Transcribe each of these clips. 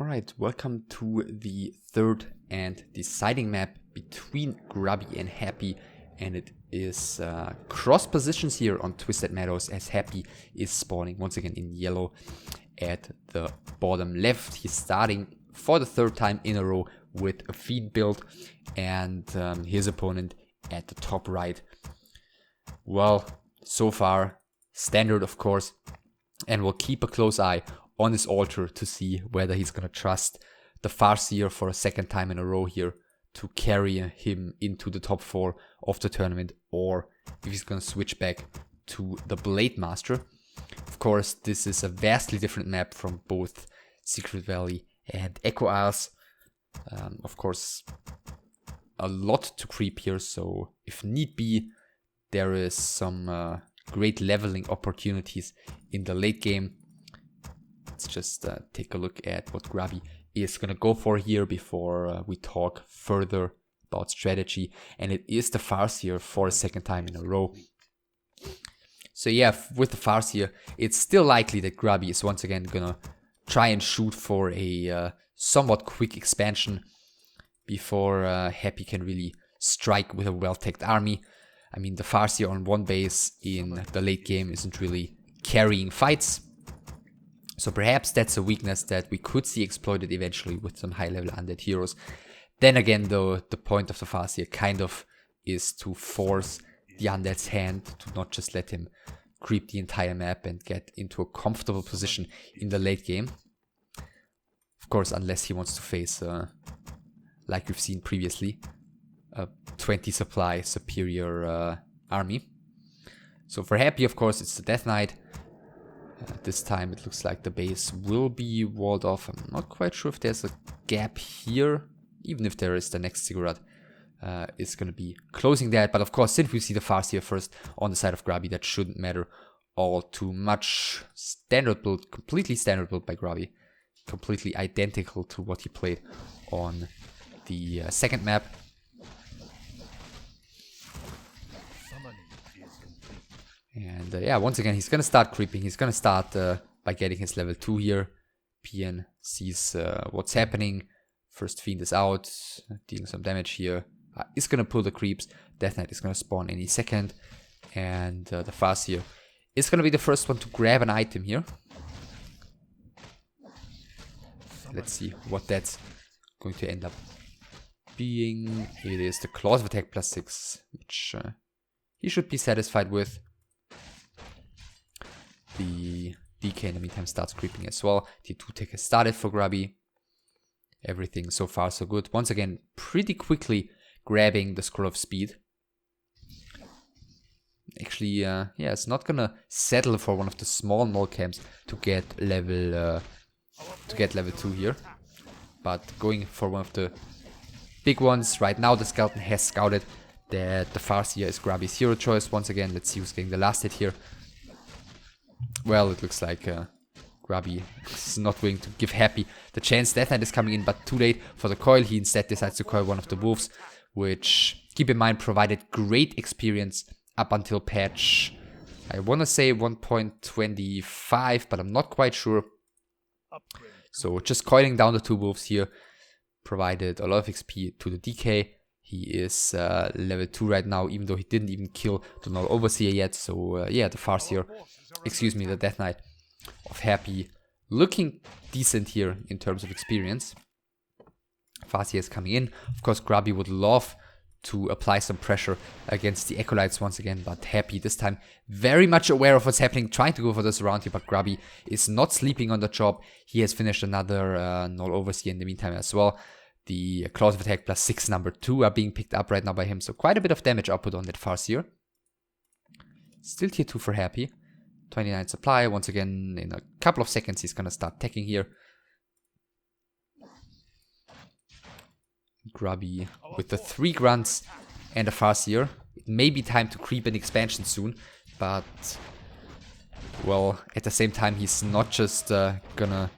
Alright, welcome to the third and deciding map between Grubby and Happy, and it is cross positions here on Twisted Meadows as Happy is spawning once again in yellow at the bottom left. He's starting for the third time in a row with a feed build, and his opponent at the top right. Well, so far standard of course, and we'll keep a close eye on his altar to see whether he's gonna trust the Farseer for a second time in a row here to carry him into the top 4 of the tournament, or if he's gonna switch back to the Blade Master. Of course, this is a vastly different map from both Secret Valley and Echo Isles. Of course, a lot to creep here, so if need be, there is some great leveling opportunities in the late game. Let's just take a look at what Grubby is going to go for here before we talk further about strategy. And it is the Farseer for a second time in a row. So yeah, with the Farseer, it's still likely that Grubby is once again going to try and shoot for a somewhat quick expansion before Happy can really strike with a well-teched army. I mean, the Farseer on one base in the late game isn't really carrying fights. So perhaps that's a weakness that we could see exploited eventually with some high-level undead heroes. Then again, though, the point of the Farseer kind of is to force the undead's hand to not just let him creep the entire map and get into a comfortable position in the late game. Of course, unless he wants to face, like we've seen previously, a 20 supply superior army. So for Happy, of course, it's the Death Knight. This time it looks like the base will be walled off. I'm not quite sure if there's a gap here. Even if there is, the next Ziggurat is going to be closing that. But of course, since we see the Farseer first on the side of Grubby, that shouldn't matter all too much. Standard build, completely standard build by Grubby. Completely identical to what he played on the second map. And yeah, once again, he's going to start creeping. He's going to start by getting his level 2 here. PN sees what's happening. First Fiend is out, dealing some damage here. Is going to pull the creeps. Death Knight is going to spawn any second. And the Farseer is going to be the first one to grab an item here. Let's see what that's going to end up being. It is the Claws of Attack +6, which he should be satisfied with. The DK in the meantime starts creeping as well. T2 tech has started for Grubby. Everything so far so good. Once again, pretty quickly grabbing the Scroll of Speed. Actually, yeah, it's not gonna settle for one of the small null camps to get level 2 here, but going for one of the big ones. Right now, the Skeleton has scouted that the Farseer is Grubby's hero choice. Once again, let's see who's getting the last hit here. Well, it looks like Grubby is not willing to give Happy the chance. Death Knight is coming in, but too late for the coil. He instead decides to coil one of the wolves, which, keep in mind, provided great experience up until patch, I want to say 1.25, but I'm not quite sure. So just coiling down the 2 wolves here provided a lot of XP to the DK. He is level 2 right now, even though he didn't even kill the Null Overseer yet. So yeah, the Farseer, the Death Knight of Happy, looking decent here in terms of experience. Farseer is coming in. Of course, Grubby would love to apply some pressure against the Acolytes once again, but Happy this time very much aware of what's happening, trying to go for this around here, but Grubby is not sleeping on the job. He has finished another Null Overseer in the meantime as well. The Claws of Attack +6 number 2 are being picked up right now by him, so quite a bit of damage output on that Farseer. Still tier 2 for Happy. 29 supply. Once again, in a couple of seconds, he's gonna start teching here. Grubby with the 3 grunts and a Farseer. It may be time to creep an expansion soon, but well, at the same time, he's not just gonna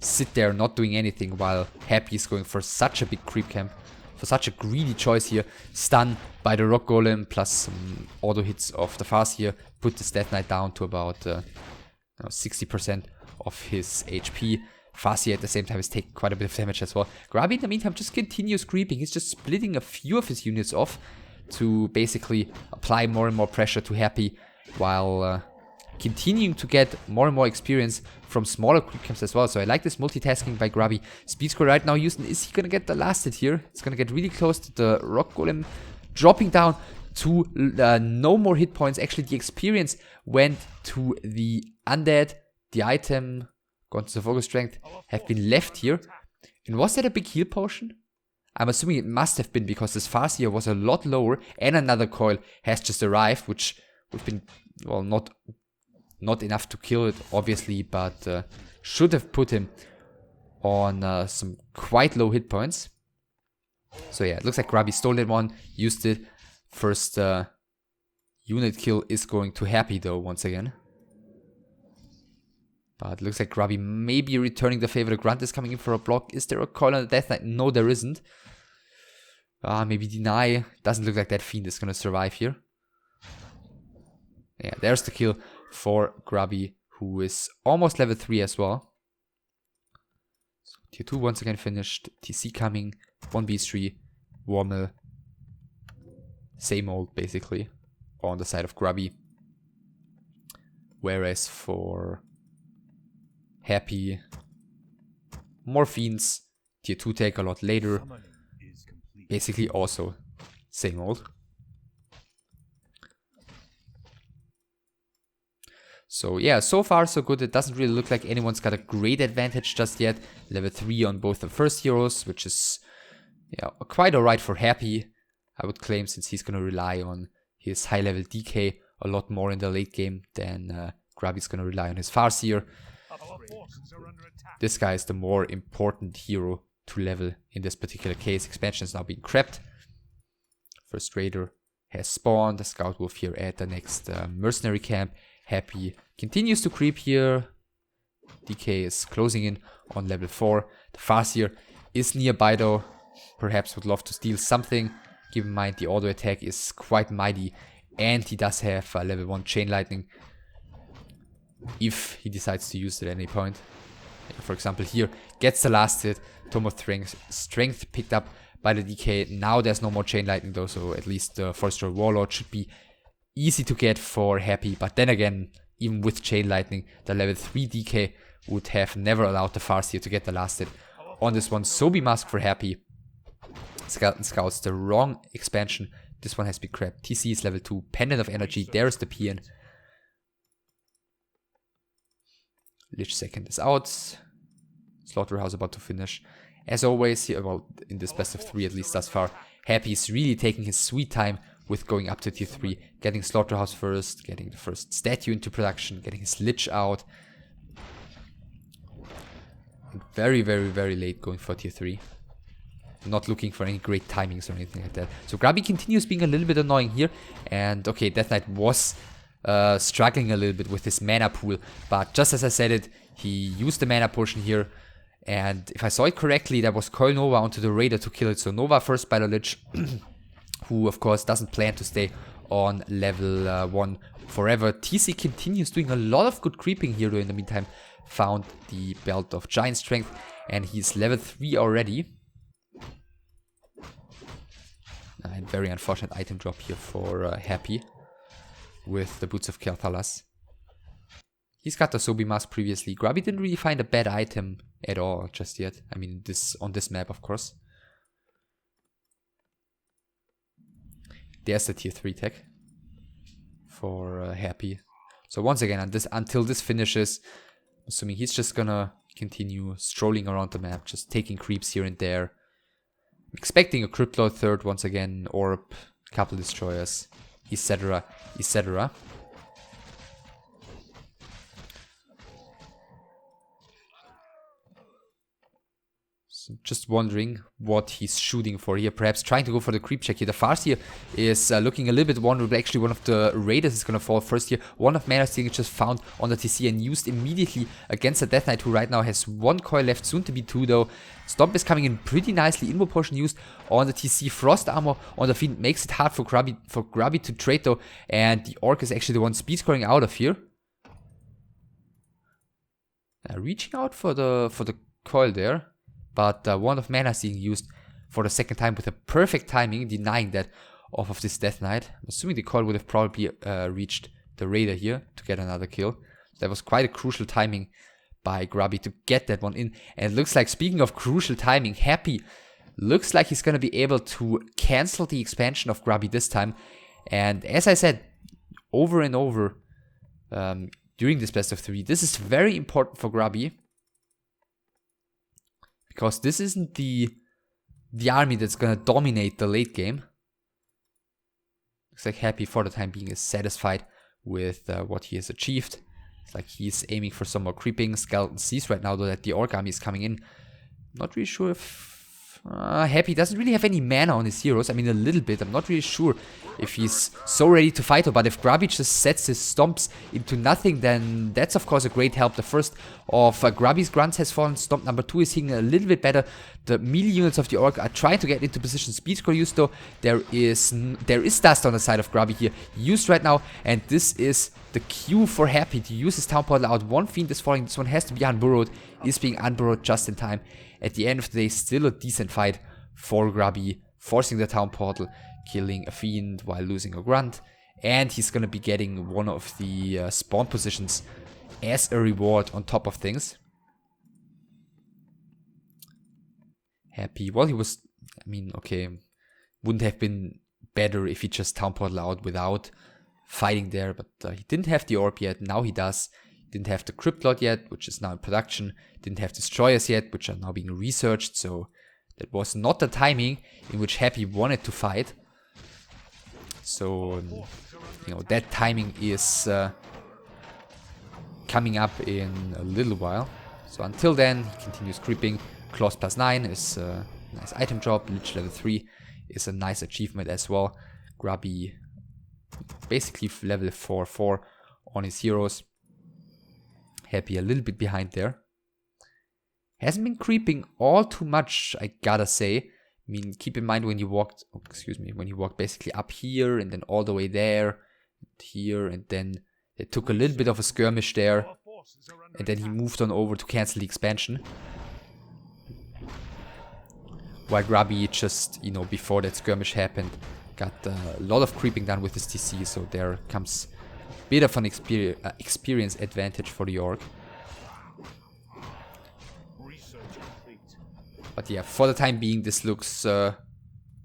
sit there not doing anything while Happy is going for such a big creep camp, for such a greedy choice here. Stun by the Rock Golem plus some auto hits of the Farseer put this Death Knight down to about 60% of his HP. Farseer at the same time is taking quite a bit of damage as well. Grubby in the meantime just continues creeping. He's just splitting a few of his units off to basically apply more and more pressure to Happy, while continuing to get more and more experience from smaller creep camps as well. So I like this multitasking by Grubby. Speed score right now, Houston, is he gonna get the last hit here? It's gonna get really close to the Rock Golem, dropping down to no more hit points. Actually, the experience went to the Undead. The item, gone to the Focus Strength, have been left here. And was that a big heal potion? I'm assuming it must have been, because this Farseer was a lot lower, and another coil has just arrived, which would have been, well, not enough to kill it, obviously, but should have put him on some quite low hit points. So yeah, it looks like Grubby stole that one, used it. First unit kill is going to Happy though, once again. But it looks like Grubby may be returning the favor. The Grunt is coming in for a block. Is there a coil on the Death Knight? No, there isn't. Maybe deny. Doesn't look like that Fiend is going to survive here. Yeah, there's the kill for Grubby, who is almost level 3 as well. So tier 2 once again finished. TC coming. 1v3. Wormel. Same old, basically, on the side of Grubby. Whereas for Happy, more Fiends. Tier 2 take a lot later. Basically also same old. So yeah, so far so good. It doesn't really look like anyone's got a great advantage just yet. Level 3 on both the first heroes, which is, yeah, quite alright for Happy, I would claim, since he's going to rely on his high level DK a lot more in the late game than Grubby's going to rely on his Farseer. This guy is the more important hero to level in this particular case. Expansion is now being crept. First Raider has spawned. The Scout Wolf here at the next mercenary camp. Happy continues to creep here. DK is closing in on level 4. The Farseer is nearby though. Perhaps would love to steal something. Keep in mind the auto attack is quite mighty. And he does have level 1 Chain Lightning, if he decides to use it at any point. For example here, gets the last hit. Tome of Strength picked up by the DK. Now there's no more Chain Lightning though, so at least the Forester Warlord should be easy to get for Happy. But then again, even with Chain Lightning, the level 3 DK would have never allowed the Farseer to get the last hit on this one. Sobi Mask for Happy. Skeleton Scouts, the wrong expansion. This one has been grabbed. TC is level 2. Pendant of Energy, there's the PN. Lich second is out. Slaughterhouse about to finish. As always, here, well, in this best of 3 at least thus far, Happy is really taking his sweet time with going up to tier 3. Getting Slaughterhouse first, getting the first statue into production, getting his Lich out. And very, very, very late going for tier 3. Not looking for any great timings or anything like that. So Grubby continues being a little bit annoying here. And okay, Death Knight was struggling a little bit with his mana pool. But just as I said it, he used the mana potion here. And if I saw it correctly, that was Coil Nova onto the Raider to kill it. So Nova first by the Lich, who of course doesn't plan to stay on level 1 forever. TC continues doing a lot of good creeping here though in the meantime. Found the Belt of Giant Strength and he's level 3 already. And very unfortunate item drop here for Happy with the Boots of Kel'Thalas. He's got the Sobi Mask previously. Grubby didn't really find a bad item at all just yet. I mean, on this map, of course. There's the tier 3 tech for Happy. So once again, until this finishes, assuming he's just gonna continue strolling around the map, just taking creeps here and there. Expecting a Cryptlord third once again, Orb, couple destroyers, etc, etc. So just wondering what he's shooting for here. Perhaps trying to go for the creep check here. The Farseer is looking a little bit vulnerable. Actually, one of the Raiders is going to fall first here. One of Mana Stealing just found on the TC and used immediately against the Death Knight, who right now has 1 coil left, soon to be 2 though. Stomp is coming in pretty nicely. Invo Potion used on the TC. Frost Armor on the Fiend makes it hard for Grubby to trade though. And the Orc is actually the one speed scoring out of here. Reaching out for the coil there, but Wand of Mana is being used for the second time with a perfect timing, denying that off of this Death Knight. I'm assuming the coil would have probably reached the Raider here to get another kill. That was quite a crucial timing by Grubby to get that one in. And it looks like, speaking of crucial timing, Happy looks like he's going to be able to cancel the expansion of Grubby this time. And as I said over and over during this best of 3, this is very important for Grubby, because this isn't the army that's going to dominate the late game. Looks like Happy for the time being is satisfied with what he has achieved. It's like he's aiming for some more creeping. Skeleton sees right now though that the Orc army is coming in. Not really sure if Happy doesn't really have any mana on his heroes. I mean, a little bit. I'm not really sure if he's so ready to fight, but if Grubby just sets his stomps into nothing, then that's of course a great help. The first of Grubby's grunts has fallen. Stomp number 2 is hitting a little bit better. The melee units of the Orc are trying to get into position. Speed scroll used though. There is dust on the side of Grubby here, used right now, and this is the cue for Happy to use his Town Portal out. One Fiend is falling. This one has to be unburrowed. Is being unburrowed just in time. At the end of the day, still a decent fight for Grubby, forcing the Town Portal, killing a Fiend while losing a Grunt, and he's gonna be getting one of the spawn positions as a reward on top of things. Happy, well, he was, I mean, okay, wouldn't have been better if he just Town Portal out without fighting there, but he didn't have the Orb yet. Now he does. Didn't have the Crypt Lord yet, which is now in production. Didn't have Destroyers yet, which are now being researched. So that was not the timing in which Happy wanted to fight. So, you know, that timing is coming up in a little while. So until then, he continues creeping. Claws +9 is a nice item drop. Lich level 3 is a nice achievement as well. Grubby basically level 4/4 on his heroes. Happy a little bit behind there. Hasn't been creeping all too much, I gotta say. I mean, keep in mind when you walked, when you walked basically up here and then all the way there, here, and then it took a little bit of a skirmish there, and then he moved on over to cancel the expansion. While Grubby just, you know, before that skirmish happened, got a lot of creeping done with his TC, so there comes bit of an experience advantage for the Orc. But yeah, for the time being, this looks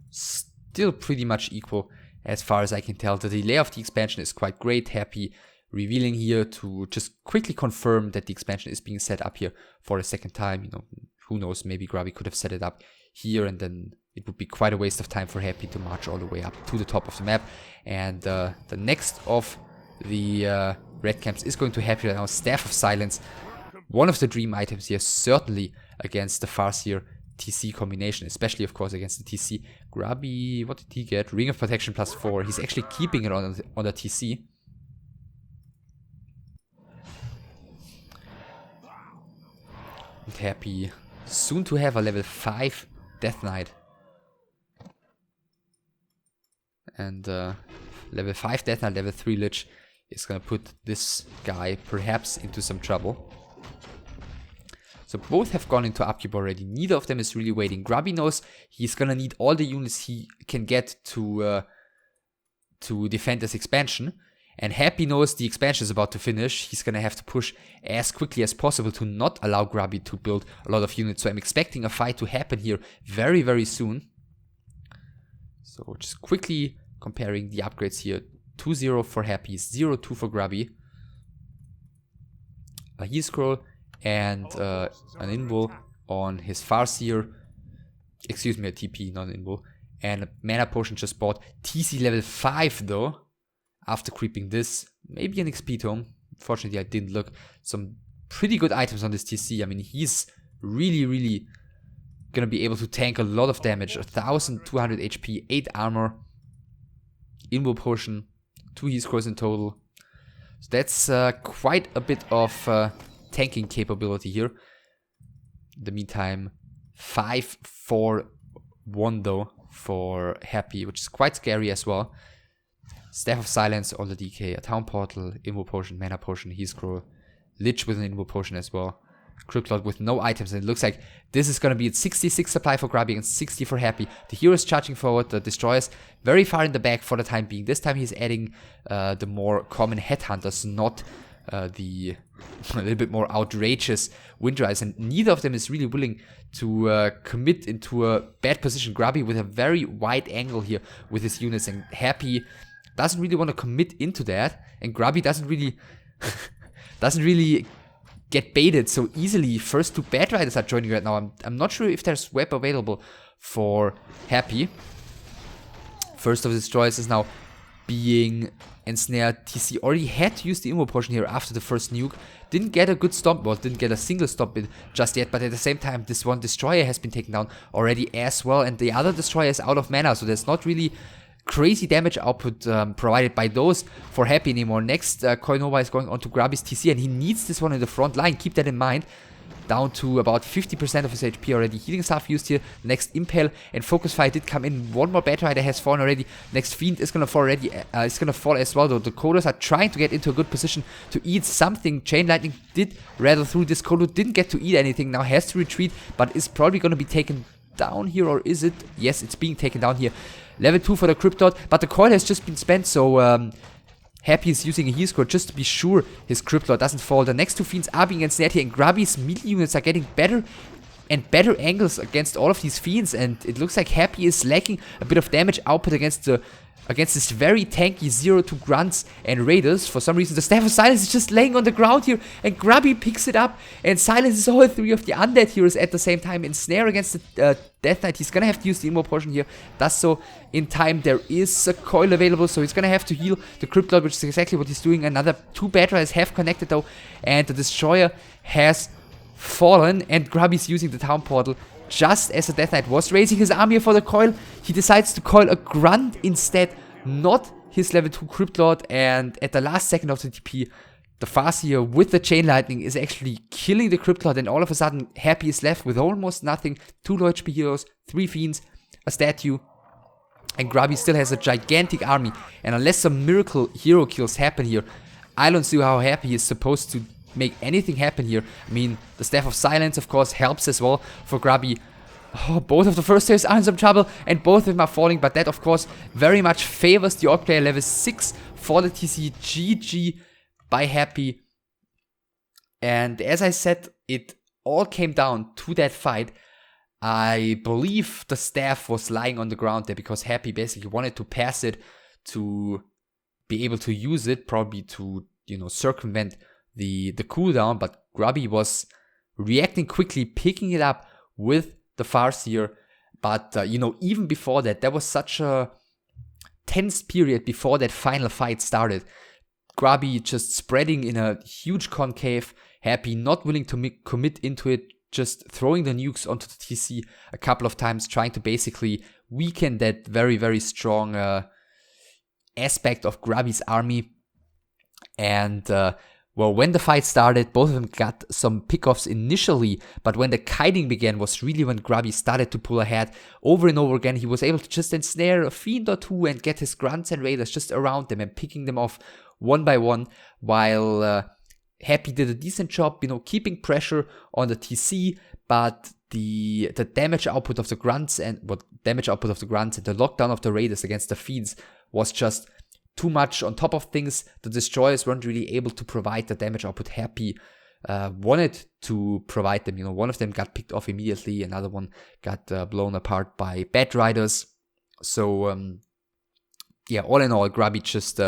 still pretty much equal as far as I can tell. The delay of the expansion is quite great. Happy revealing here to just quickly confirm that the expansion is being set up here for a second time. You know, who knows, maybe Grubby could have set it up here, and then it would be quite a waste of time for Happy to march all the way up to the top of the map. And the next of the red camps is going to Happy right now. Staff of Silence, one of the dream items here, certainly against the Farseer TC combination, especially of course against the TC. Grubby, what did he get? Ring of Protection +4. He's actually keeping it on the TC. And Happy soon to have a level 5 Death Knight. And level 5 Death Knight, level 3 Lich is gonna put this guy perhaps into some trouble. So both have gone into upkeep already. Neither of them is really waiting. Grubby knows he's gonna need all the units he can get to defend this expansion. And Happy knows the expansion is about to finish. He's gonna have to push as quickly as possible to not allow Grubby to build a lot of units. So I'm expecting a fight to happen here very, very soon. So just quickly comparing the upgrades here. 2-0 for Happy, 0-2 for Grubby. A heal scroll and an invul on his Farseer. Excuse me, a TP, not an invul. And a mana potion just bought. TC level 5 though. After creeping this, maybe an XP tome. Unfortunately, I didn't look. Some pretty good items on this TC. I mean, he's really, really gonna be able to tank a lot of damage. 1200 HP, 8 armor, invul potion, 2 heal scrolls in total. So that's quite a bit of tanking capability here. In the meantime, 5-4-1 though for Happy, which is quite scary as well. Staff of Silence, all the DK, a Town Portal, invul potion, mana potion, heal scroll, Lich with an invul potion as well. Cryptlord with no items, and it looks like this is going to be at 66 supply for Grubby and 60 for Happy. The hero is charging forward, the Destroyer's very far in the back for the time being. This time he's adding the more common Headhunters, not the a little bit more outrageous Windrise, and neither of them is really willing to commit into a bad position. Grubby with a very wide angle here with his units, and Happy doesn't really want to commit into that, and Grubby doesn't really get baited so easily. First two Bad Riders are joining right now. I'm not sure if there's web available for Happy. First of the Destroyers is now being ensnared. TC already had to use the immo potion here after the first nuke. Didn't get a good stomp, well, didn't get a single stomp in just yet, but at the same time, this one Destroyer has been taken down already as well, and the other Destroyer is out of mana, so there's not really crazy damage output provided by those for Happy anymore. Next, Koinova is going on to grab his TC, and he needs this one in the front line. Keep that in mind. Down to about 50% of his HP already. Healing Staff used here. Next Impale and Focus Fire did come in. One more Bad Rider has fallen already. Next Fiend is gonna fall already. It's gonna fall as well though. The Kodos are trying to get into a good position to eat something. Chain Lightning did rattle through. This Kodo didn't get to eat anything. Now has to retreat, but is probably gonna be taken down here, or is it? Yes, it's being taken down here. Level 2 for the Cryptod, but the coil has just been spent, so Happy is using a heal score just to be sure his Cryptlord doesn't fall. The next two Fiends are being ensnared here, and Grubby's melee units are getting better and better angles against all of these Fiends, and it looks like Happy is lacking a bit of damage output against this very tanky 0-2 Grunts and Raiders. For some reason, the Staff of Silence is just laying on the ground here, and Grubby picks it up and silences all three of the undead heroes at the same time. Ensnare against the Death Knight. He's gonna have to use the immo potion here. Does so in time. There is a coil available, so he's gonna have to heal the Cryptlord, which is exactly what he's doing. Another two Bad Riders have connected though, and the Destroyer has fallen, and Grubby's using the Town Portal. Just as the Death Knight was raising his army for the coil, he decides to coil a Grunt instead, not his level 2 Cryptlord, and at the last second of the TP, the Farseer with the Chain Lightning is actually killing the Cryptlord, and all of a sudden Happy is left with almost nothing. 2 low HP heroes, 3 Fiends, a statue, and Grubby still has a gigantic army, and unless some miracle hero kills happen here, I don't see how Happy is supposed to make anything happen here. I mean, the Staff of Silence, of course, helps as well for Grubby. Oh, both of the first tiers are in some trouble, and both of them are falling, but that, of course, very much favors the Orc player. Level 6 for the TC. GG by Happy. And as I said, it all came down to that fight. I believe the Staff was lying on the ground there because Happy basically wanted to pass it to be able to use it, probably to, you know, circumvent the cooldown, but Grubby was reacting quickly, picking it up with the Farseer. But you know, even before that, there was such a tense period before that final fight started. Grubby just spreading in a huge concave, Happy not willing to commit into it, just throwing the nukes onto the TC a couple of times, trying to basically weaken that very, very strong aspect of Grubby's army. And well, when the fight started, both of them got some pickoffs initially, but when the kiting began was really when Grubby started to pull ahead. Over and over again, he was able to just ensnare a Fiend or two and get his Grunts and Raiders just around them and picking them off one by one, while Happy did a decent job, you know, keeping pressure on the TC, but the damage output of the Grunts and the lockdown of the Raiders against the Fiends was just too much on top of things. The Destroyers weren't really able to provide the damage output Happy wanted to provide them. You know, one of them got picked off immediately, another one got blown apart by Bad Riders. So yeah, all in all, Grubby just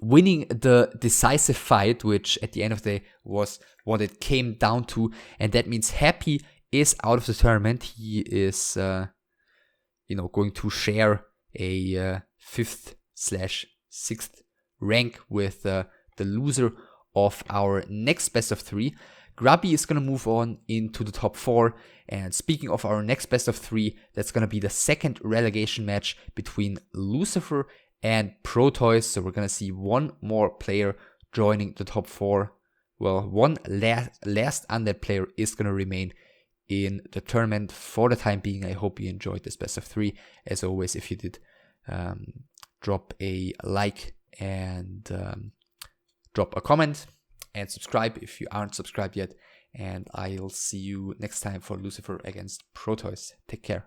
winning the decisive fight, which at the end of the day was what it came down to, and that means Happy is out of the tournament. He is you know, going to share a 5th/6th rank with the loser of our next best of 3. Grubby is going to move on into the top 4. And speaking of our next best of 3, that's going to be the second relegation match between Lucifer and Proteus. So we're going to see one more player joining the top 4. Well, one last undead player is going to remain in the tournament for the time being. I hope you enjoyed this best of 3. As always, if you did, drop a like and drop a comment and subscribe if you aren't subscribed yet. and I'll see you next time for Lucifer against Proteus. Take care.